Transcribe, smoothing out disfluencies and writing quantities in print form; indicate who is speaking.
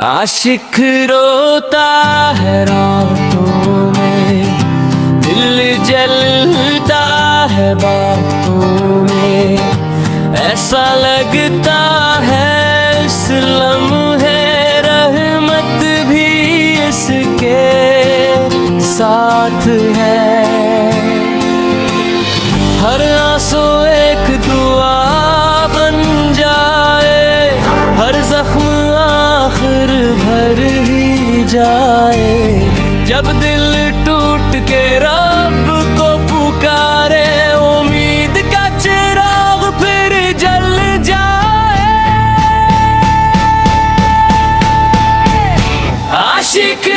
Speaker 1: आशिक रोता है रातों में, दिल जलता है बातों में। ऐसा लगता है इस लम्हे रहमत भी इसके साथ है। हर आंसू एक दुआ बन जाए, हर जख्म आखिर भर ही जाए। जब दिल टूट के रब को पुकारे, उम्मीद का चिराग फिर जल जाए। आशिक